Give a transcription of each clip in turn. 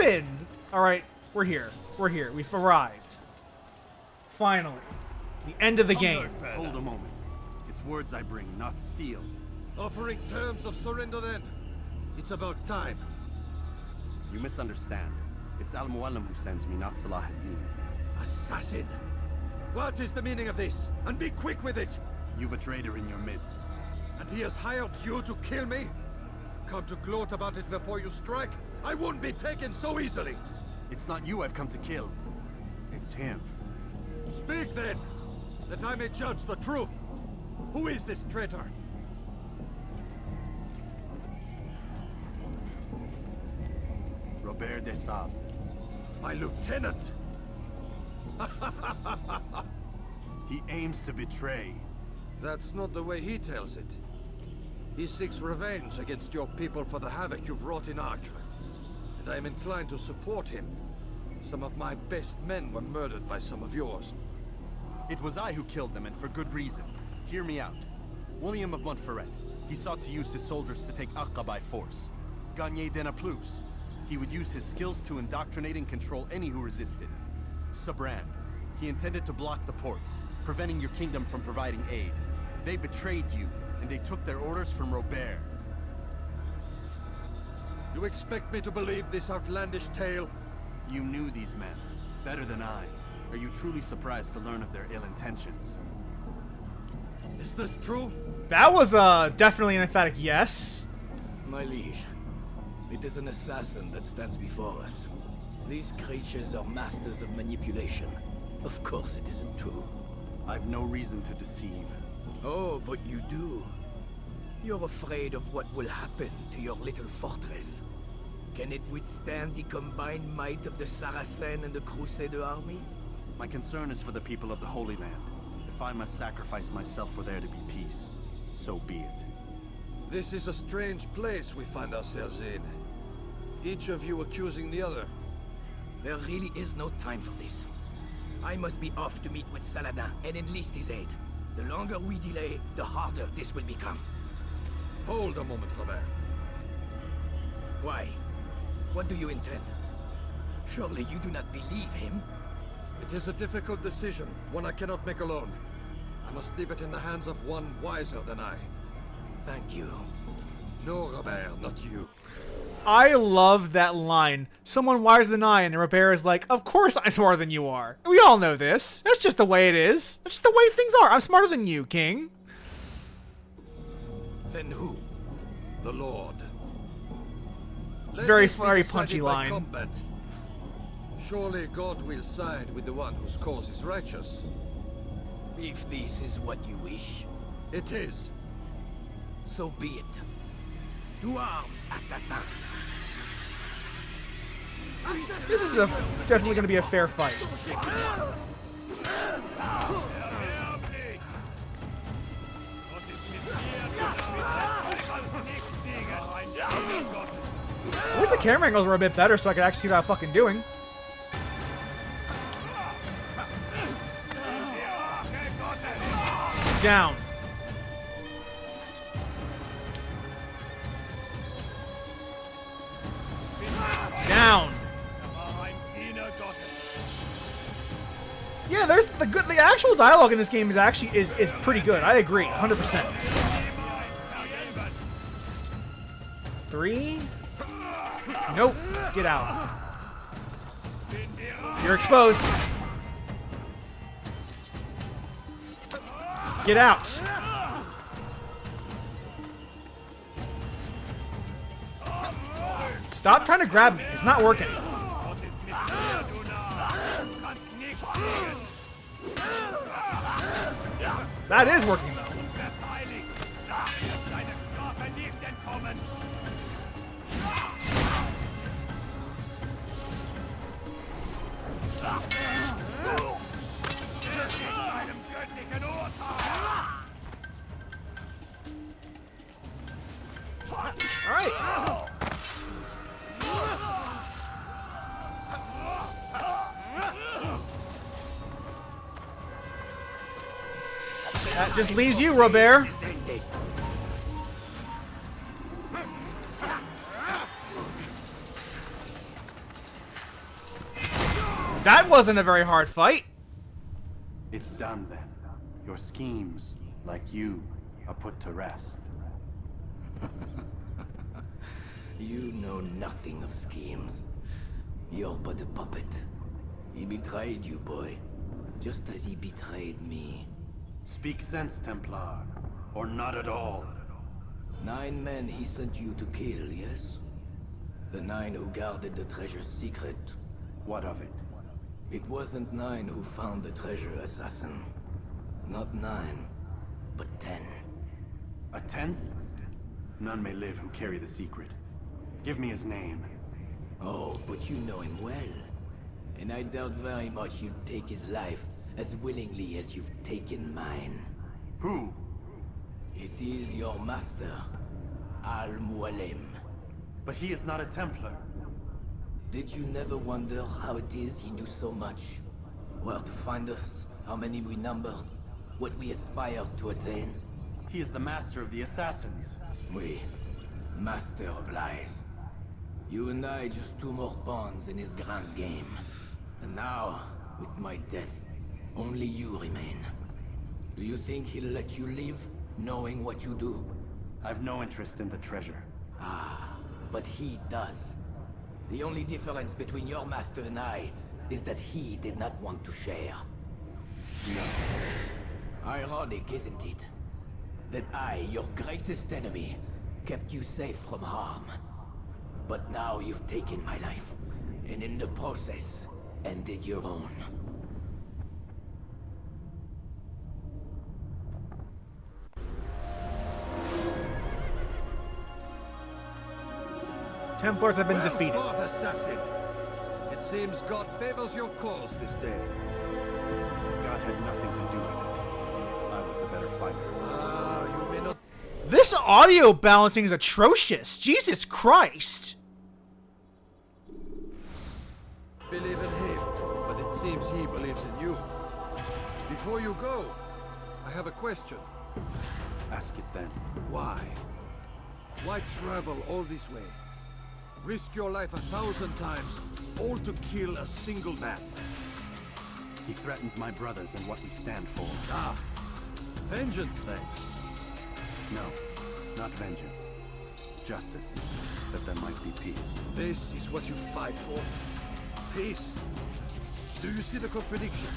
happened? All right, we're here. We're here. We've arrived. Finally. The end of the game. Hold a moment. It's words I bring, not steel. Offering terms of surrender then. It's about time. You misunderstand. It's Al-Mualim who sends me, not Salah ad-Din. Assassin! What is the meaning of this? And be quick with it! You've a traitor in your midst. And he has hired you to kill me? Come to gloat about it before you strike? I won't be taken so easily! It's not you I've come to kill. It's him. Speak then, that I may judge the truth. Who is this traitor? Robert de Sable. My lieutenant! He aims to betray. That's not the way he tells it. He seeks revenge against your people for the havoc you've wrought in Acre. And I am inclined to support him. Some of my best men were murdered by some of yours. It was I who killed them, and for good reason. Hear me out. William of Montferrat. He sought to use his soldiers to take Acre by force. Gagné de Naplouse. He would use his skills to indoctrinate and control any who resisted. Sabrand. He intended to block the ports, preventing your kingdom from providing aid. They betrayed you, and they took their orders from Robert. You expect me to believe this outlandish tale? You knew these men, better than I. Are you truly surprised to learn of their ill intentions? Is this true? That was definitely an emphatic yes. My liege, it is an assassin that stands before us. These creatures are masters of manipulation. Of course it isn't true. I've no reason to deceive. Oh, but you do. You're afraid of what will happen to your little fortress. Can it withstand the combined might of the Saracen and the Crusader army? My concern is for the people of the Holy Land. If I must sacrifice myself for there to be peace, so be it. This is a strange place we find ourselves in. Each of you accusing the other. There really is no time for this. I must be off to meet with Saladin and enlist his aid. The longer we delay, the harder this will become. Hold a moment, Robert. Why? What do you intend? Surely you do not believe him? It is a difficult decision, one I cannot make alone. I must leave it in the hands of one wiser than I. Thank you. No, Robert, not you. I love that line. Someone wiser than I, and Robert is like, of course I'm smarter than you are. We all know this. That's just the way it is. That's just the way things are. I'm smarter than you, King. Then who? The Lord. Let Very, this be very decided punchy by line. combat. Surely God will side with the one whose cause is righteous. If this is what you wish, It is. so be it. To arms, assassin! This is definitely going to be a fair fight. I wish the camera angles were a bit better so I could actually see what I'm fucking doing. Down. Down. Yeah, there's the actual dialogue in this game is actually is pretty good. I agree, 100%. 3. Nope. Get out. You're exposed. Get out. Stop trying to grab me. It's not working. That is working though. All right. That just leaves you, Robert. That wasn't a very hard fight. It's done then. Your schemes, like you, are put to rest. You know nothing of schemes. You're but a puppet. He betrayed you, boy. Just as he betrayed me. Speak sense, Templar. Or not at all. 9 men he sent you to kill, yes? The 9 who guarded the treasure's secret. What of it? It wasn't 9 who found the treasure, assassin. Not 9, but 10. A 10th? None may live who carry the secret. Give me his name. Oh, but you know him well. And I doubt very much you'd take his life as willingly as you've taken mine. Who? It is your master, Al-Mualim. But he is not a Templar. Did you never wonder how it is he knew so much? Where to find us, how many we numbered, what we aspired to attain? He is the master of the assassins. We, master of lies. You and I just 2 more pawns in his grand game. And now, with my death, only you remain. Do you think he'll let you live, knowing what you do? I've no interest in the treasure. Ah, but he does. The only difference between your master and I is that he did not want to share. No. Ironic, isn't it? That I, your greatest enemy, kept you safe from harm. But now you've taken my life, and in the process, ended your own. Templars have been Well defeated. fought, assassin. It seems God favors your cause this day. God had nothing to do with it. I was the better fighter. Ah, you may not. This audio balancing is atrocious. Jesus Christ. Believe in him, but it seems he believes in you. Before you go, I have a question. Ask it then. Why? Why travel all this way? Risk your life 1,000 times, all to kill a single man. He threatened my brothers and what we stand for. Ah, vengeance then. No, not vengeance. Justice, that there might be peace. This is what you fight for? Peace. Do you see the contradiction?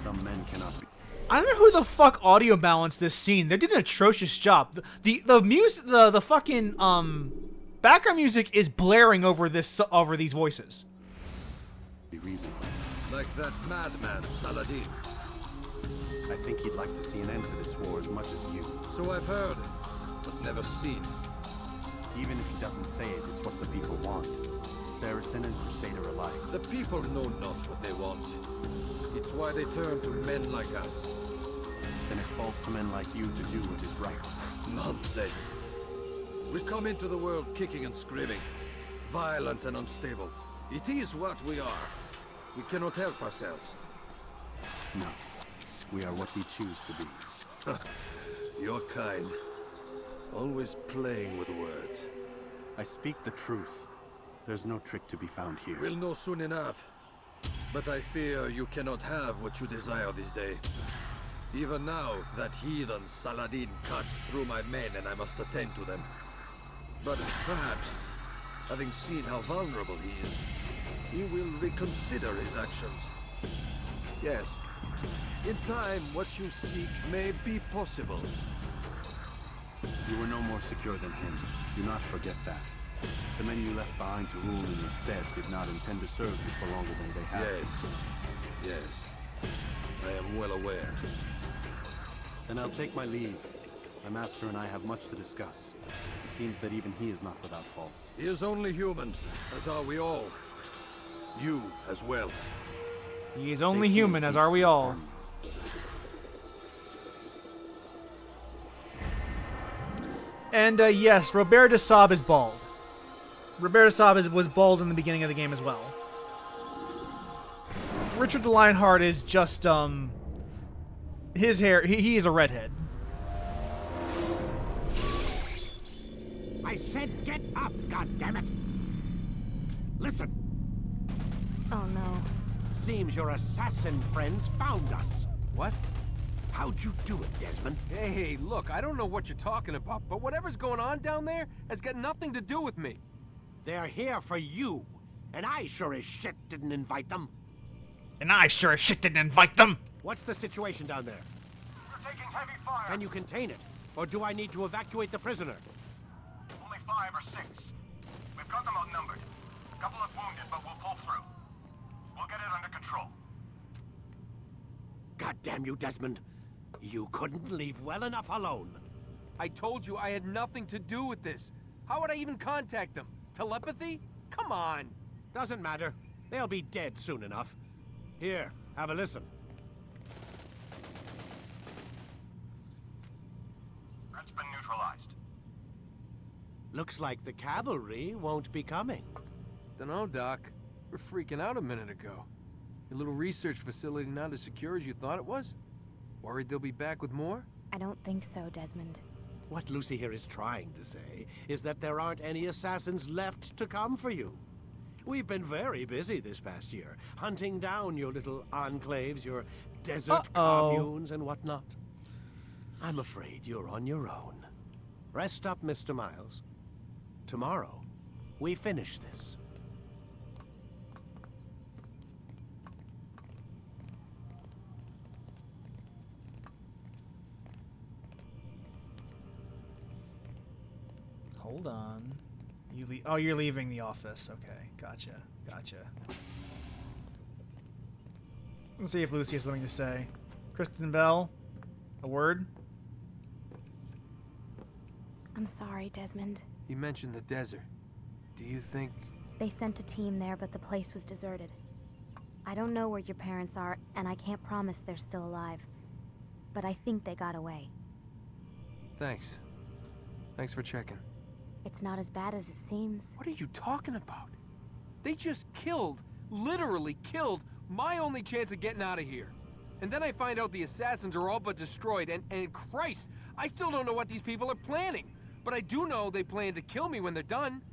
Some men cannot be. I don't know who the fuck audio balanced this scene. They did an atrocious job. The music, the fucking background music is blaring over these voices. Be reasonable. Like that madman, Saladin. I think he'd like to see an end to this war as much as you. So I've heard, but never seen. Even if he doesn't say it, it's what the people want. Saracen and Crusader alike. The people know not what they want. It's why they turn to men like us. Then it falls to men like you to do what is right. Nonsense. We come into the world kicking and screaming, violent and unstable. It is what we are. We cannot help ourselves. No. We are what we choose to be. Your kind. Always playing with words. I speak the truth. There's no trick to be found here. We'll know soon enough. But I fear you cannot have what you desire this day. Even now, that heathen Saladin cuts through my men and I must attend to them. But perhaps, having seen how vulnerable he is, he will reconsider his actions. Yes, in time, what you seek may be possible. You were no more secure than him. Do not forget that. The men you left behind to rule in your stead did not intend to serve you for longer than they had to. Yes. I am well aware. Then I'll take my leave. My master and I have much to discuss. It seems that even he is not without fault. He is only human, as are we all. You as well. He is only Safety human, and as peace are we all. upon you. And yes, Robert de Saab is bald. Robert de Saab was bald in the beginning of the game as well. Richard the Lionheart is just, his hair, he is a redhead. I said get up, goddammit! Listen. Oh no. Seems your assassin friends found us. What? How'd you do it, Desmond? Hey, look, I don't know what you're talking about, but whatever's going on down there has got nothing to do with me. They're here for you, and I sure as shit didn't invite them. And I sure as shit didn't invite them. What's the situation down there? We're taking heavy fire. Can you contain it? Or do I need to evacuate the prisoner? Only 5 or 6. We've got them outnumbered. A couple of wounded, but we'll pull through. We'll get it under control. God damn you, Desmond. You couldn't leave well enough alone. I told you I had nothing to do with this. How would I even contact them? Telepathy? Come on. Doesn't matter. They'll be dead soon enough. Here, have a listen. Threat's been neutralized. Looks like the cavalry won't be coming. Dunno, Doc. We're freaking out a minute ago. Your little research facility not as secure as you thought it was? Worried they'll be back with more? I don't think so, Desmond. What Lucy here is trying to say is that there aren't any assassins left to come for you. We've been very busy this past year, hunting down your little enclaves, your desert communes and whatnot. I'm afraid you're on your own. Rest up, Mr. Miles. Tomorrow, we finish this. Hold on. Oh, you're leaving the office. Okay, gotcha. Let's see if Lucy has something to say. Kristen Bell, a word? I'm sorry, Desmond. You mentioned the desert. Do you think... They sent a team there, but the place was deserted. I don't know where your parents are, and I can't promise they're still alive. But I think they got away. Thanks. Thanks for checking. It's not as bad as it seems. What are you talking about? They just killed, literally killed, my only chance of getting out of here. And then I find out the assassins are all but destroyed, and Christ, I still don't know what these people are planning. But I do know they plan to kill me when they're done.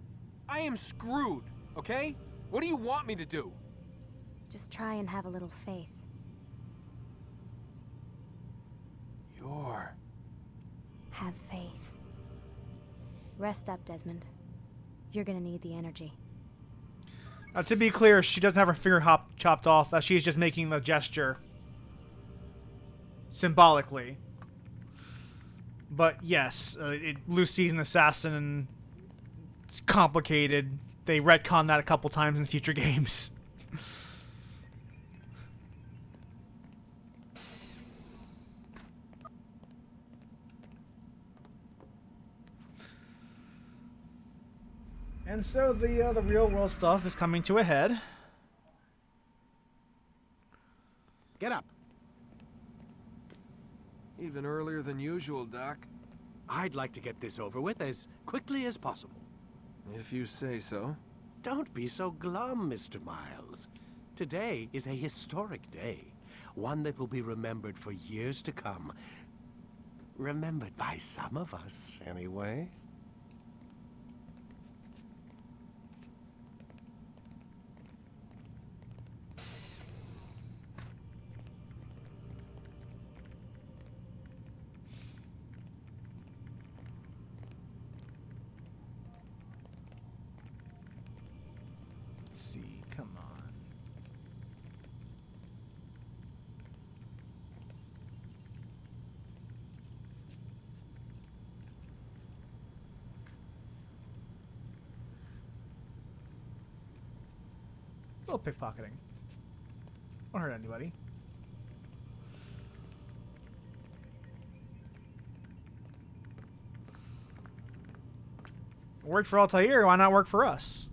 I am screwed, okay? What do you want me to do? Just try and have a little faith. Have faith. Rest up, Desmond. You're gonna need the energy. To be clear, she doesn't have her finger chopped off. She's just making the gesture symbolically. But yes, Lucy's an assassin, and it's complicated. They retcon that a couple times in future games. And so the real world stuff is coming to a head. Get up. Even earlier than usual, Doc. I'd like to get this over with as quickly as possible. If you say so. Don't be so glum, Mr. Miles. Today is a historic day. One that will be remembered for years to come. Remembered by some of us, anyway. Let's see, come on. A little pickpocketing. Won't hurt anybody. Worked for Altair, why not work for us?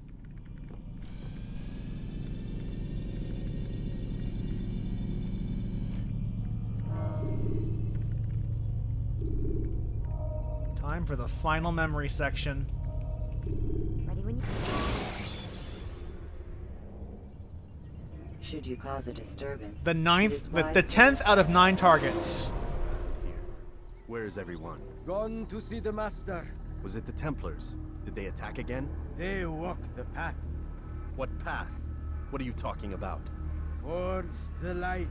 Time for the final memory section. Ready when you... Should you cause a disturbance, The ninth, it is the wise 10th out of 9 targets. Here. Where is everyone? Gone to see the Master. Was it the Templars? Did they attack again? They walk the path. What path? What are you talking about? Towards the light.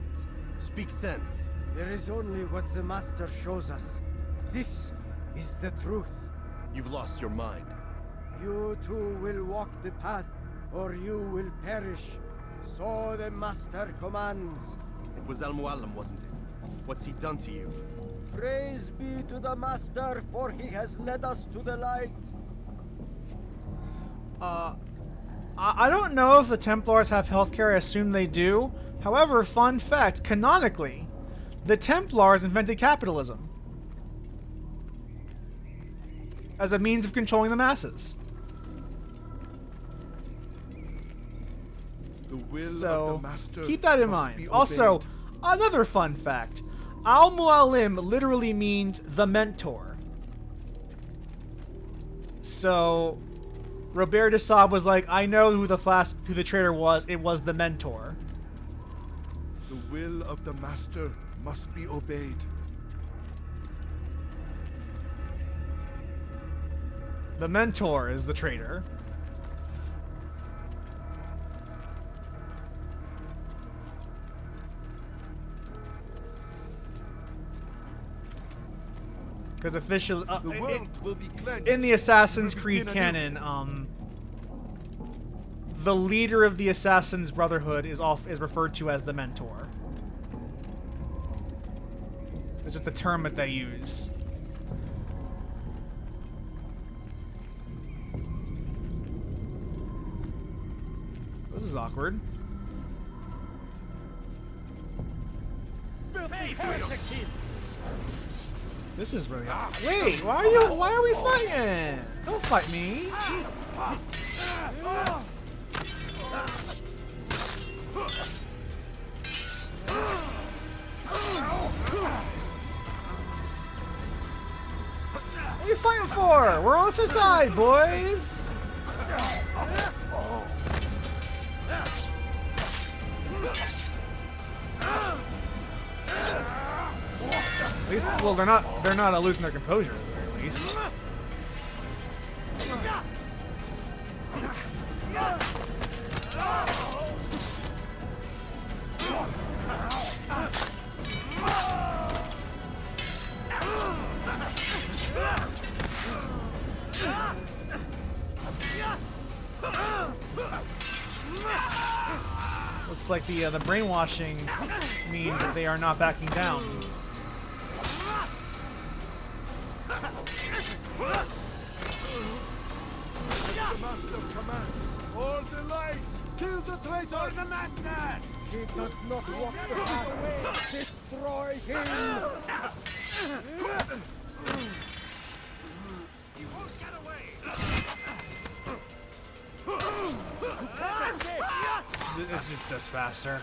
Speak sense. There is only what the Master shows us. This is the truth. You've lost your mind. You too will walk the path, or you will perish. So the Master commands. It was Al-Mualim, wasn't it? What's he done to you? Praise be to the Master, for he has led us to the light. I don't know if the Templars have healthcare. I assume they do. However, fun fact, canonically, the Templars invented capitalism as a means of controlling the masses. The will So, of the Master keep that in must mind. be Also, obeyed. another fun fact. Al-Mualim literally means the mentor. So, Robert de Saab was like, I know who the traitor was. It was the mentor. The will of the Master must be obeyed. The mentor is the traitor. Because officially, The world will be cleansed. in the Assassin's Will Creed begin anew. canon, the leader of the Assassin's Brotherhood is referred to as the mentor. It's just the term that they use. This is awkward. This is really awkward. Wait, why are we fighting? Don't fight me. What are you fighting for? We're on the same side, boys. At least, well, they're not losing their composure, at the very least. Looks like the brainwashing means that they are not backing down. The Master commands. Hold the light. Kill the traitor. The Master. He does not walk the path. Destroy him. He won't get away. This is just faster.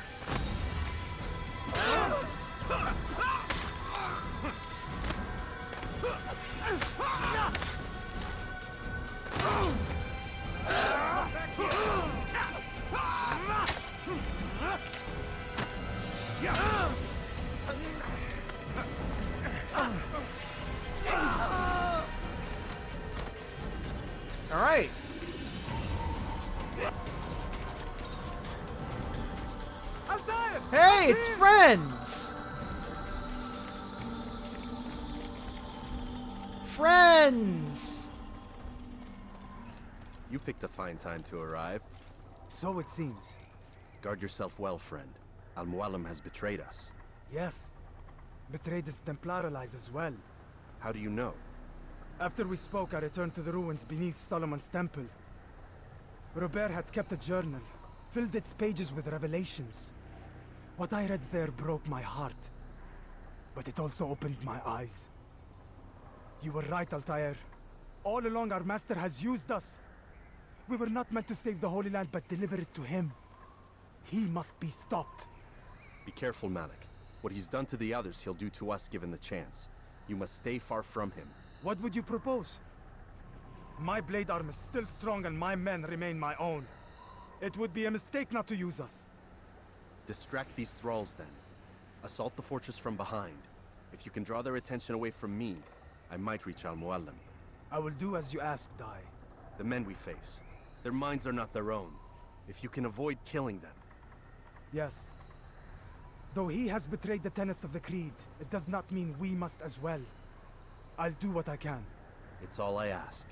All right. Hey, it's friends. Friends. You picked a fine time to arrive. So it seems. Guard yourself well, friend. Al-Mualim has betrayed us. Yes. Betrayed his Templar allies as well. How do you know? After we spoke, I returned to the ruins beneath Solomon's temple. Robert had kept a journal, filled its pages with revelations. What I read there broke my heart. But it also opened my eyes. You were right, Altair. All along, our master has used us. We were not meant to save the Holy Land, but deliver it to him. He must be stopped. Be careful, Malik. What he's done to the others, he'll do to us given the chance. You must stay far from him. What would you propose? My blade arm is still strong and my men remain my own. It would be a mistake not to use us. Distract these thralls, then. Assault the fortress from behind. If you can draw their attention away from me, I might reach Al-Mualim. I will do as you ask, Dai. The men we face, their minds are not their own. If you can avoid killing them. Yes. Though he has betrayed the tenets of the Creed, it does not mean we must as well. I'll do what I can. It's all I ask.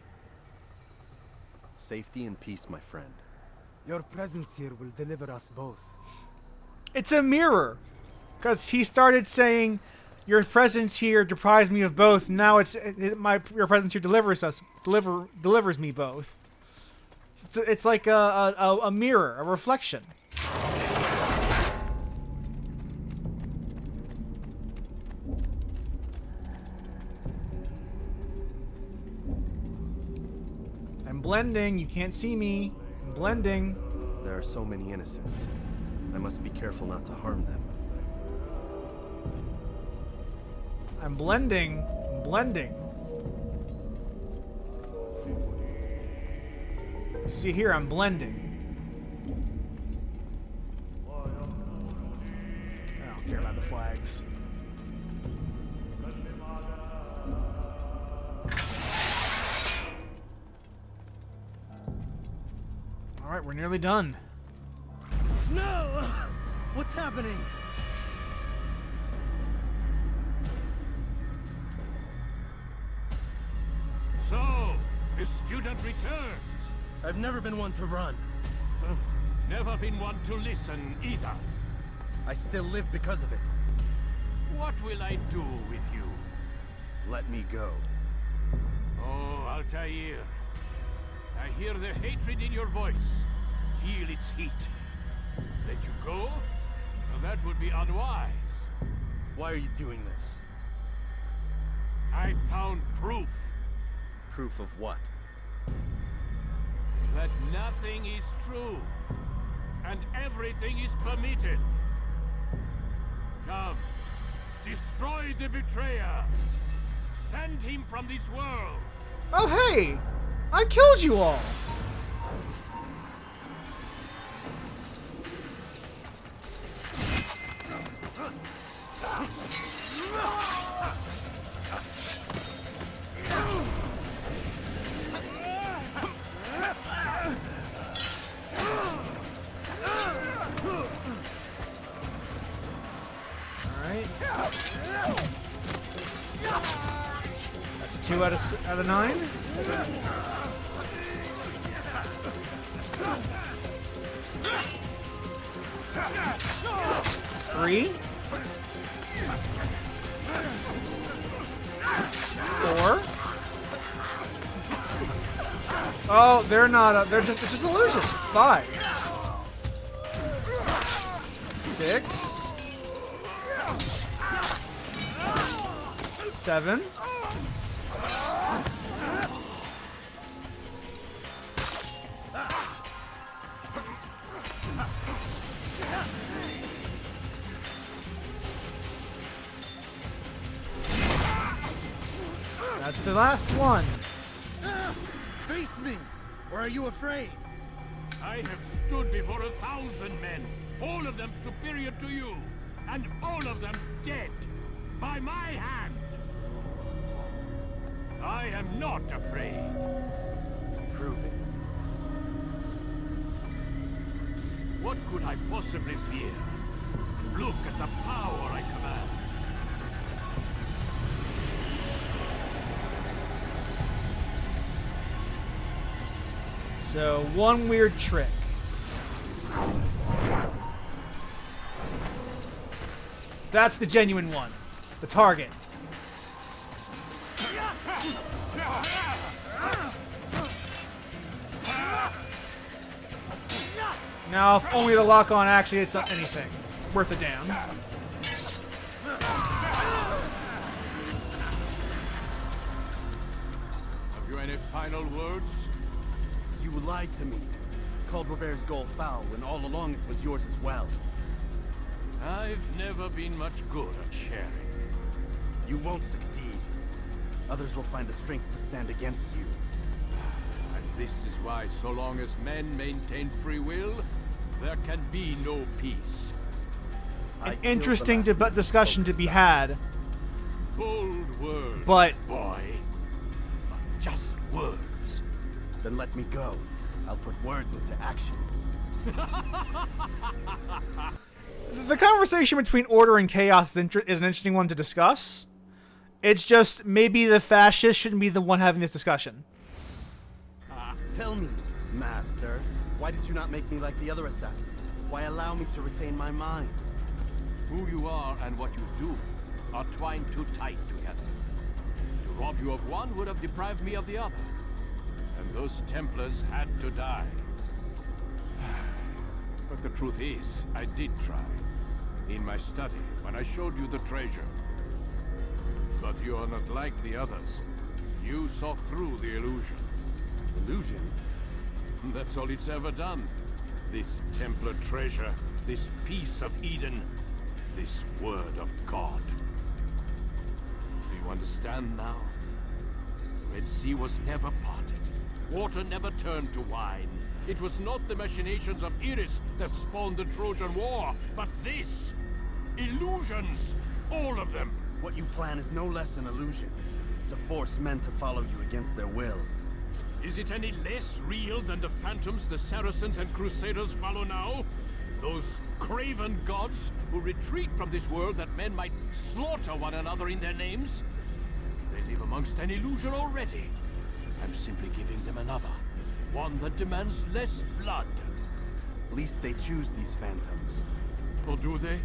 Safety and peace, my friend. Your presence here will deliver us both. It's a mirror. Because he started saying, your presence here deprives me of both. Now your presence here delivers me both. It's like a mirror, a reflection. I'm blending. You can't see me. I'm blending. There are so many innocents. I must be careful not to harm them. I'm blending. I'm blending. See here, I'm blending. I don't care about the flags. Alright, we're nearly done. No! What's happening? So, the student returns. I've never been one to run. Never been one to listen either. I still live because of it. What will I do with you? Let me go. Oh, Altair. I hear the hatred in your voice. Feel its heat. Let you go? Well, that would be unwise. Why are you doing this? I found proof. Proof of what? That nothing is true. And everything is permitted. Come. Destroy the betrayer. Send him from this world. Oh, hey! I killed you all! Alright. That's 2 out of 9. Three. 4. Oh, they're not. They're just. It's just an illusion. 5. 6. 7. 'That's the last one. Face me! Or are you afraid? I have stood before 1,000 men, all of them superior to you, and all of them dead, by my hand. I am not afraid. Prove it. What could I possibly fear? Look at the power I command. So, one weird trick. That's the genuine one. The target. Now, if only the lock-on actually hits anything worth a damn. Have you any final words? You lied to me. Called Robert's goal foul when all along it was yours as well. I've never been much good at sharing. You won't succeed. Others will find the strength to stand against you. And this is why so long as men maintain free will, there can be no peace. An interesting discussion to be had. Bold words, but boy. But just words. Then let me go. I'll put words into action. The conversation between order and chaos is an interesting one to discuss. It's just maybe the fascists shouldn't be the one having this discussion. Tell me, Master, why did you not make me like the other assassins? Why allow me to retain my mind? Who you are and what you do are twined too tight together. To rob you of one would have deprived me of the other. And those Templars had to die. But the truth is, I did try. In my study, when I showed you the treasure. But you are not like the others. You saw through the illusion. Illusion? That's all it's ever done. This Templar treasure, this piece of Eden, this word of God. Do you understand now? The Red Sea was never parted. Water never turned to wine. It was not the machinations of Iris that spawned the Trojan War, but this! Illusions! All of them! What you plan is no less an illusion. To force men to follow you against their will. Is it any less real than the phantoms the Saracens and Crusaders follow now? Those craven gods who retreat from this world that men might slaughter one another in their names? They live amongst an illusion already. I'm simply giving them another. One that demands less blood. At least they choose these phantoms. Or do they?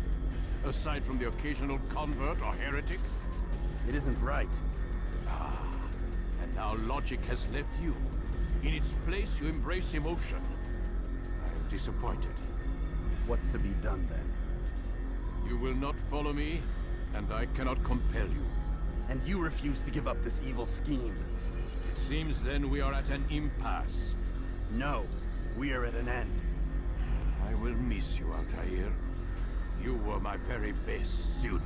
Aside from the occasional convert or heretic? It isn't right. And now logic has left you. In its place, you embrace emotion. I'm disappointed. What's to be done then? You will not follow me, and I cannot compel you. And you refuse to give up this evil scheme. It seems then we are at an impasse. No, we are at an end. I will miss you, Altair. You were my very best student.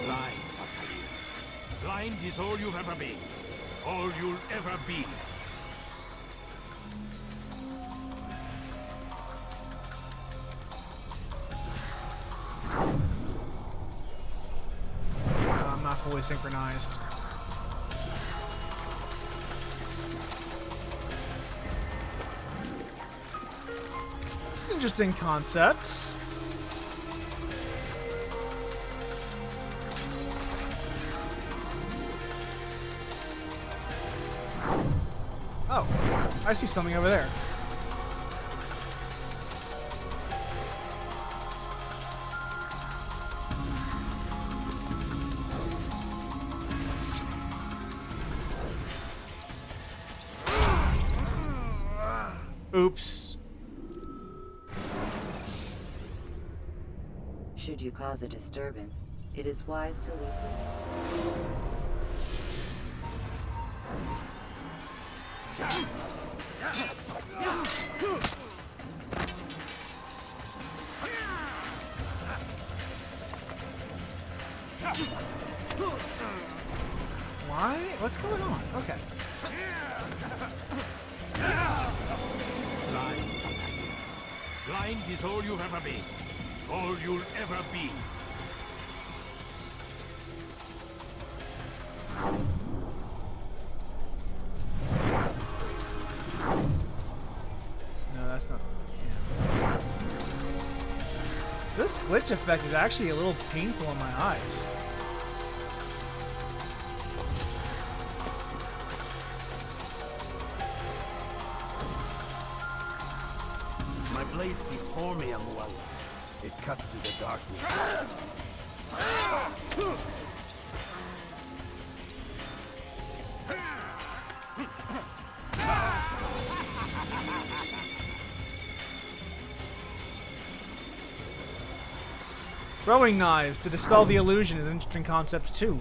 Blind, Altair. Blind is all you've ever been. All you'll ever be. I'm not fully synchronized. This is an interesting concept. Oh, I see something over there. Oops. Should you cause a disturbance, it is wise to leave. Why? What's going on? Okay. Blind. Blind is all you've ever been. All you'll ever be. No, that's not. Yeah. This glitch effect is actually a little painful in my eyes. My blade sees for me, Amual. It cuts through the darkness. Throwing knives to dispel the illusion is an interesting concept too.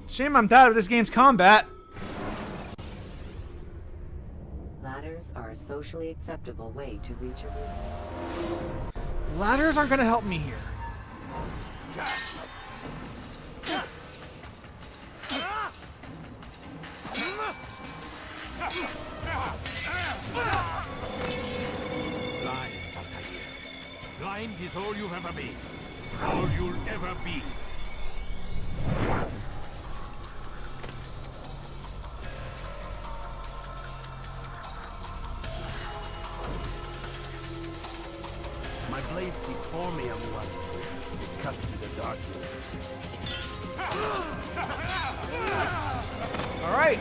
Shame I'm tired of this game's combat. Ladders are a socially acceptable way to reach a room. Ladders aren't gonna help me here. is all you've ever been. All you'll ever be. My blade sees for me, everyone. It cuts through the darkness. All right.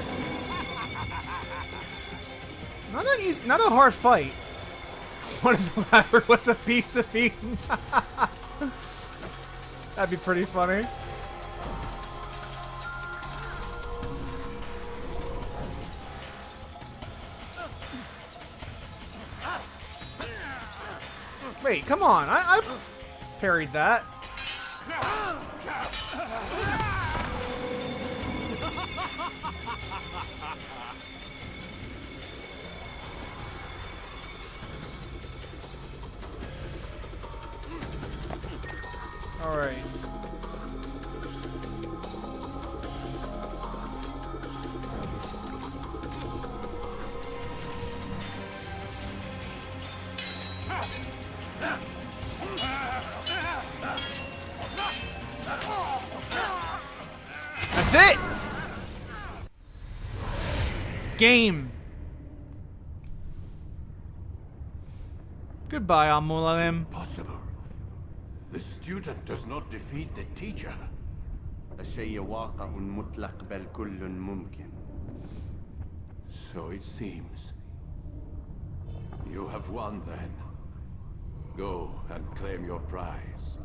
Not a hard fight. What if the ladder was a piece of Eden? That'd be pretty funny. Wait, come on. I parried that. All right. That's it. Game. Goodbye, Amulalim. Possible. The student does not defeat the teacher. الشيء واقع مطلق بل كل ممكن. So it seems. You have won then. Go and claim your prize.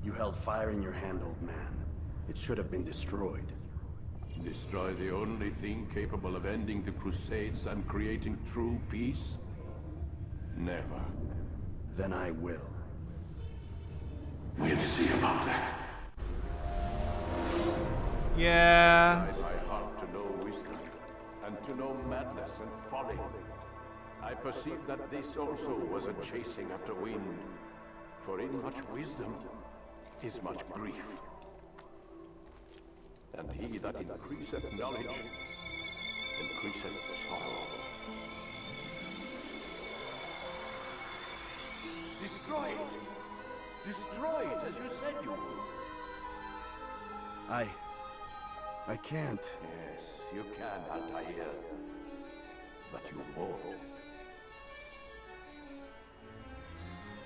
You held fire in your hand, old man. It should have been destroyed. Destroy the only thing capable of ending the Crusades and creating true peace? Never. Then I will. We'll see about that. Yeah. My heart to know wisdom, and to know madness and folly. I perceive that this also was a chasing after wind. For in much wisdom is much grief. And he that increaseth knowledge, increaseth sorrow. Destroy it! Destroy it as you said you would. I can't. Yes, you can, Altair. But you won't.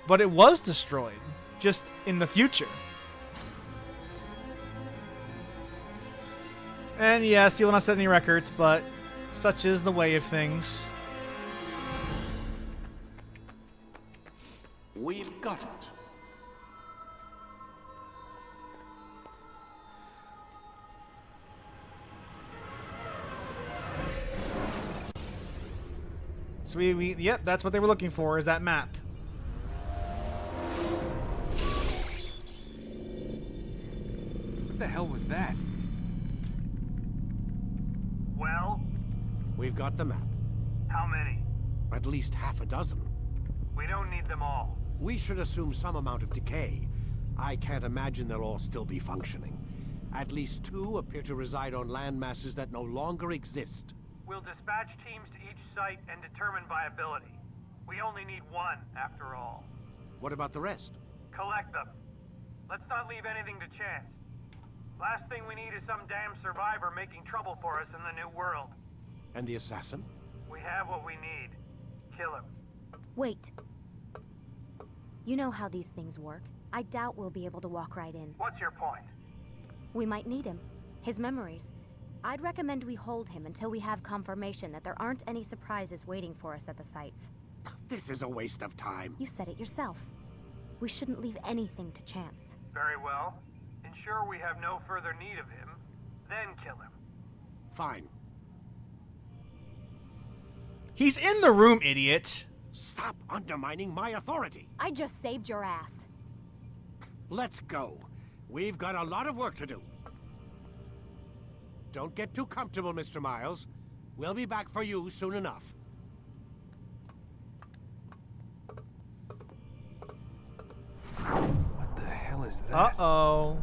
But it was destroyed, just in the future. And yes, you will not set any records, but such is the way of things. We've got it. So yep, that's what they were looking for, is that map. What the hell was that? Well, We've got the map. how many? At least half a dozen. We don't need them all. We should assume some amount of decay. I can't imagine they'll all still be functioning. At least 2 appear to reside on land masses that no longer exist. We'll dispatch teams to each site and determine viability. We only need 1, after all. What about the rest? Collect them. Let's not leave anything to chance. Last thing we need is some damn survivor making trouble for us in the new world. And the assassin? We have what we need. Kill him. Wait. You know how these things work. I doubt we'll be able to walk right in. What's your point? We might need him. His memories. I'd recommend we hold him until we have confirmation that there aren't any surprises waiting for us at the sites. This is a waste of time. You said it yourself. We shouldn't leave anything to chance. Very well. Ensure we have no further need of him, then kill him. Fine. He's in the room, idiot. Stop undermining my authority. I just saved your ass. Let's go. We've got a lot of work to do. Don't get too comfortable, Mr. Miles. We'll be back for you soon enough. What the hell is that? Uh-oh.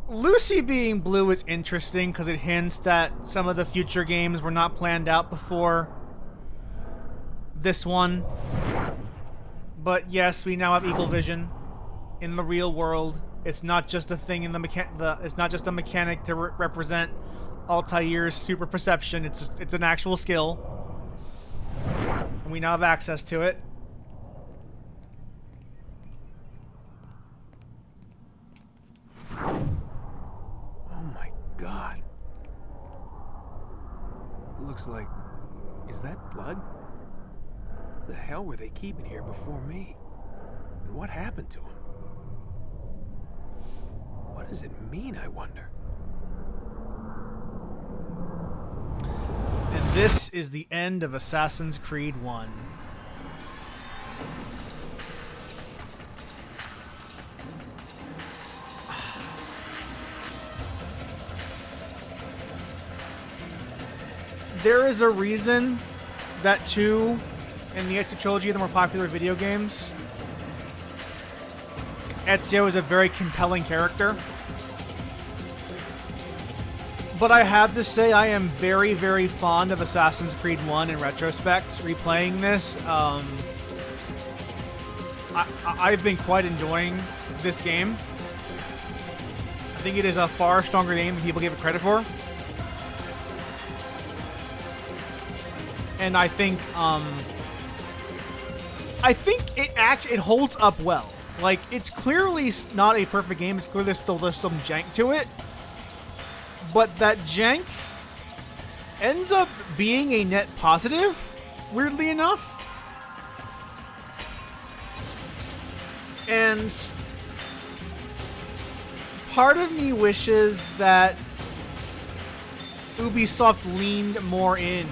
Lucy being blue is interesting because it hints that some of the future games were not planned out before this one. But yes, we now have eagle vision in the real world. It's not just a thing in it's not just a mechanic to represent Altair's super perception. It's an actual skill, and we now have access to it. Oh my god. Looks like... Is that blood? The hell were they keeping here before me? And what happened to him? What does it mean, I wonder? And this is the end of Assassin's Creed 1. There is a reason that 2 and the Ezio trilogy are the more popular video games. Ezio is a very compelling character. But I have to say I am very, very fond of Assassin's Creed 1 in retrospect. Replaying this, I've been quite enjoying this game. I think it is a far stronger game than people give it credit for. And I think it holds up well. Like, it's clearly not a perfect game. It's clear there's some jank to it. But that jank ends up being a net positive, weirdly enough. And part of me wishes that Ubisoft leaned more in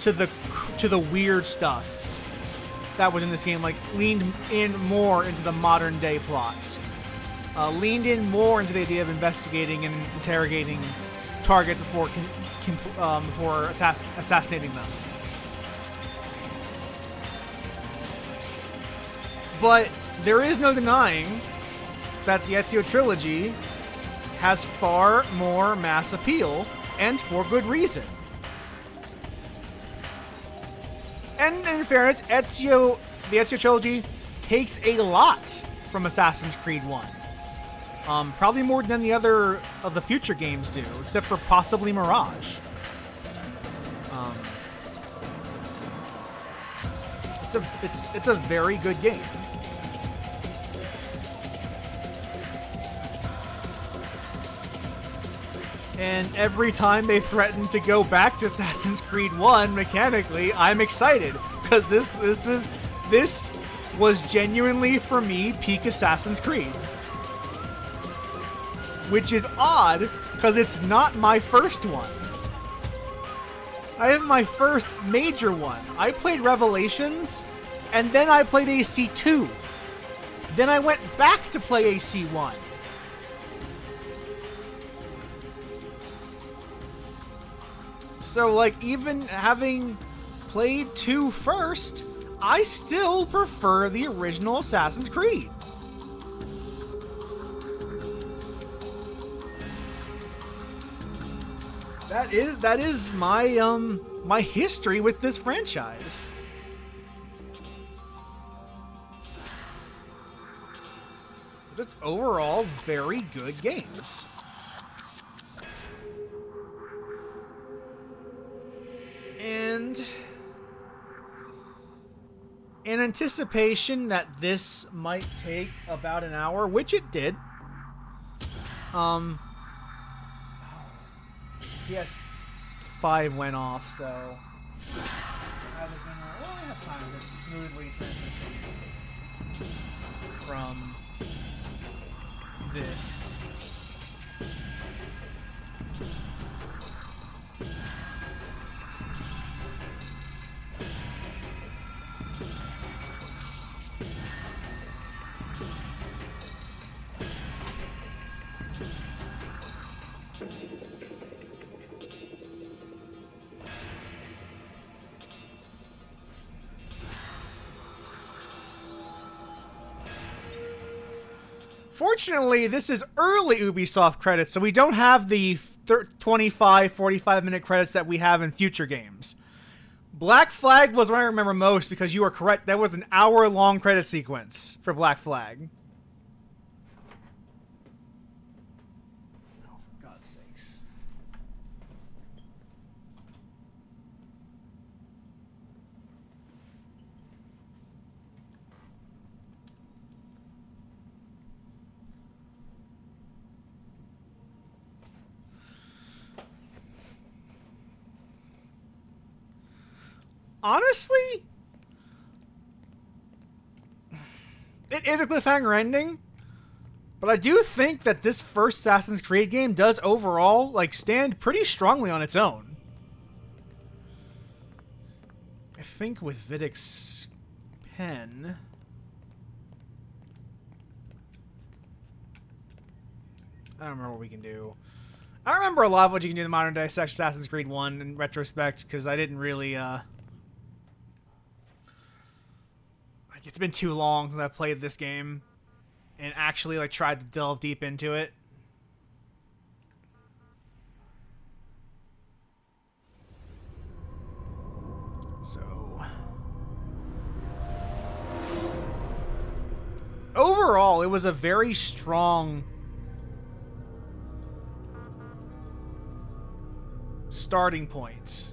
to the weird stuff that was in this game, like leaned in more into the modern day plots, leaned in more into the idea of investigating and interrogating targets before assassinating them. But there is no denying that the Ezio trilogy has far more mass appeal, and for good reason. And in fairness, the Ezio trilogy takes a lot from Assassin's Creed 1. Probably more than any other of the future games do, except for possibly Mirage. It's a very good game. And every time they threaten to go back to Assassin's Creed 1 mechanically, I'm excited, because this was genuinely, for me, peak Assassin's Creed. Which is odd, because it's not my first one. I have my first major one. I played Revelations, and then I played AC2. Then I went back to play AC1. So, like, even having played 2 first, I still prefer the original Assassin's Creed. That is my my history with this franchise. Just overall very good games. And in anticipation that this might take about an hour, which it did, yes, 5 went off, so I was gonna have time to smoothly transition from this. Fortunately, this is early Ubisoft credits, so we don't have the 25, 45-minute credits that we have in future games. Black Flag was what I remember most because you were correct. That was an hour-long credit sequence for Black Flag. Oh, for God's sakes. Honestly, it is a cliffhanger ending, but I do think that this first Assassin's Creed game does overall, like, stand pretty strongly on its own. I think with Vidic's pen... I don't remember what we can do. I remember a lot of what you can do in the modern day Assassin's Creed 1 in retrospect, because I didn't really, it's been too long since I've played this game and actually like tried to delve deep into it. So overall, it was a very strong starting point.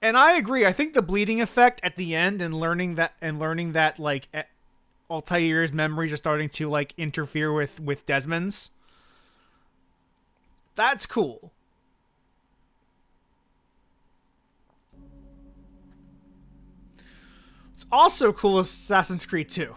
And I agree. I think the bleeding effect at the end and learning that like Altair's memories are starting to like interfere with Desmond's. That's cool. It's also cool as Assassin's Creed 2.